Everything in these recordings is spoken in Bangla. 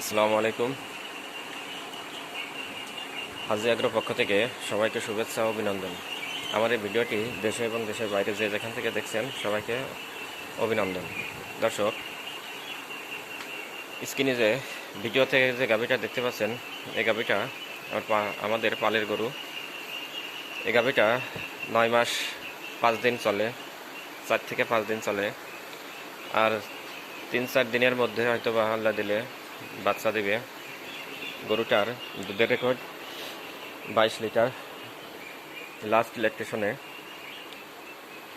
আসসালামু আলাইকুম। হাজি আগ্রো পক্ষ থেকে সবাইকে শুভেচ্ছা ও অভিনন্দন। আমার এই ভিডিওটি দেশে এবং দেশের বাইরে যে যেখান থেকে দেখছেন সবাইকে অভিনন্দন। দর্শক, স্ক্রিনে যে ভিডিওতে যে গাভীটা দেখতে পাচ্ছেন, এই গাভীটা আমাদের পালের গরু। এই গাভীটা 9 মাস 5 দিন চলে, 4 থেকে 5 দিন চলে। আর 3-4 দিনের মধ্যে হয়তো বা আল্লাহ দিলে বাচ্চা দিবে। গরুটার দুধের রেকর্ড 22 লিটার লাস্ট ইলেকট্রেশনে।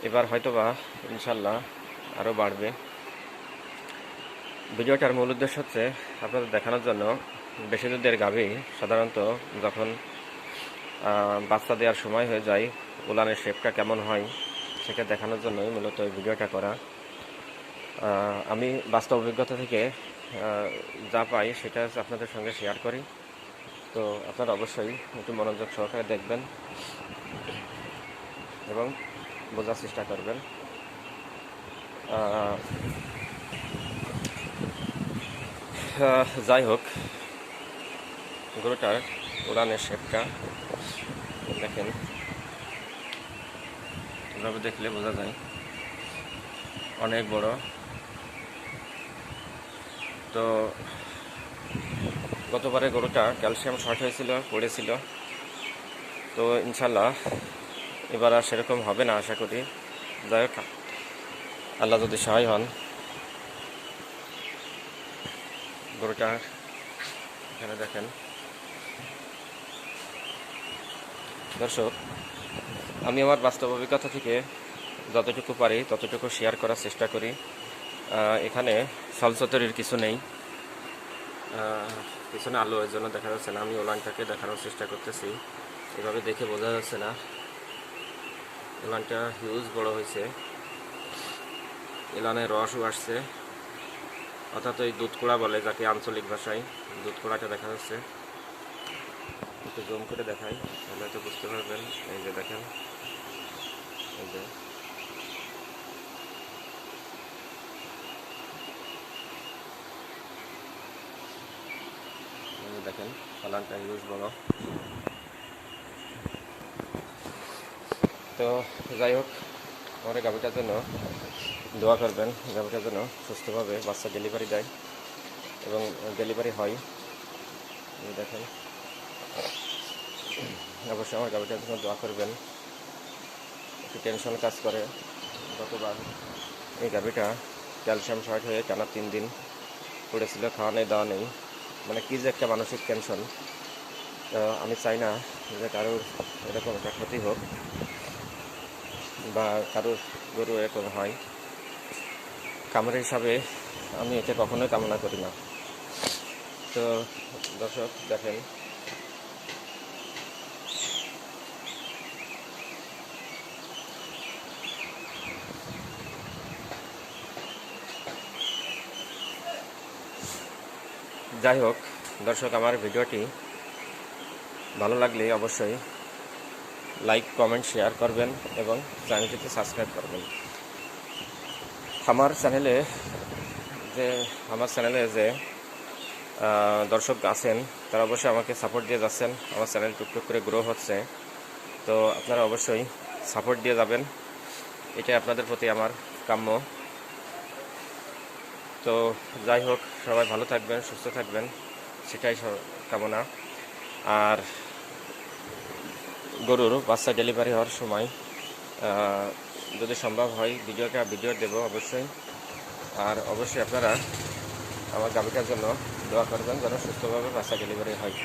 এবার হয়তোবা ইনশাল্লাহ আরও বাড়বে। ভিডিওটার মূল উদ্দেশ্য হচ্ছে আপনাদের দেখানোর জন্য বেশি দুধের গাভী সাধারণত যখন বাচ্চা দেওয়ার সময় হয়ে যায় উলানের শেপটা কেমন হয় সেটা দেখানোর জন্যই মূলত এই ভিডিওটা করা। আমি বাস্তব অভিজ্ঞতা থেকে যা পাই সেটা আপনাদের সঙ্গে শেয়ার করি। তো আপনারা অবশ্যই একটু মনোযোগ সহকারে দেখবেন এবং বোঝার চেষ্টা করবেন। যাই হোক, গরুটার উড়ানের শেপটা দেখেন, এভাবে দেখলে বোঝা যায় অনেক বড়। তো গতবারে গরুটা ক্যালসিয়াম শর্ট হয়েছিল, পড়েছিল। তো ইনশাল্লাহ এবার আর সেরকম হবে না আশা করি। যাই হোক, আল্লাহ যদি সহায় হন। গরুটার এখানে দেখেন দর্শক, আমি আমার বাস্তব অভিজ্ঞতা থেকে যতটুকু পারি ততটুকু শেয়ার করার চেষ্টা করি। এখানে সলসতরির কিছু নেই, পিছনে আলো এর জন্য দেখা যাচ্ছে না। আমি ওলানটাকে দেখানোর চেষ্টা করতেছি, এভাবে দেখে বোঝা যাচ্ছে না। ওলানটা হিউজ বড় হয়েছে, এলানে রসও আসছে, অর্থাৎ ওই দুধকুড়া বলে যাকে আঞ্চলিক ভাষায়, দুধকুড়াটা দেখা যাচ্ছে। একটু জুম করে দেখাই তাহলে হয়তো বুঝতে পারবেন। এই যে দেখেন, এই যে দেখেন পালানটা হিউজ বড়। তো যাই হোক, আমার গাভীটার জন্য দোয়া করবেন, গাভীটার জন্য সুস্থভাবে বাচ্চা ডেলিভারি দেয় এবং ডেলিভারি হয়। দেখেন, অবশ্যই আমার গাভীটার জন্য দোয়া করবেন। একটু টেনশন কাজ করে। গতবার এই গাভীটা ক্যালসিয়াম শর্ট হয়ে টানা 3 দিন পড়েছিল, খাওয়া নেই দাওয়া নেই। মানে কী যে একটা মানসিক টেনশন। আমি চাই না যে কারোর এরকম একটা ক্ষতি হোক বা কারোর গরু এরকম হয়। খামারের হিসাবে আমি এটা কখনোই কামনা করি না। তো দর্শক দেখেন, যাই হোক দর্শক, আমার ভিডিওটি ভালো লাগলে অবশ্যই লাইক, কমেন্ট, শেয়ার করবেন এবং চ্যানেলটিতে সাবস্ক্রাইব করবেন। আমার চ্যানেলে যে দর্শক আছেন তারা অবশ্যই আমাকে সাপোর্ট দিয়ে যাচ্ছেন। আমার চ্যানেল টুকটুক করে গ্রো হচ্ছে। তো আপনারা অবশ্যই সাপোর্ট দিয়ে যাবেন, এটাই আপনাদের প্রতি আমার কাম্য। তো যাই হোক, সবাই ভালো থাকবেন, সুস্থ থাকবেন, সেটাই কামনা। আর গরুর বাচ্চা ডেলিভারি হওয়ার সময় যদি সম্ভব হয় ভিডিও দেব অবশ্যই। আর অবশ্যই আপনারা আমার গাভীটার জন্য দোয়া করবেন যেন সুস্থভাবে বাচ্চা ডেলিভারি হয়।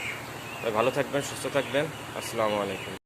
ভালো থাকবেন, সুস্থ থাকবেন। আসসালামু আলাইকুম।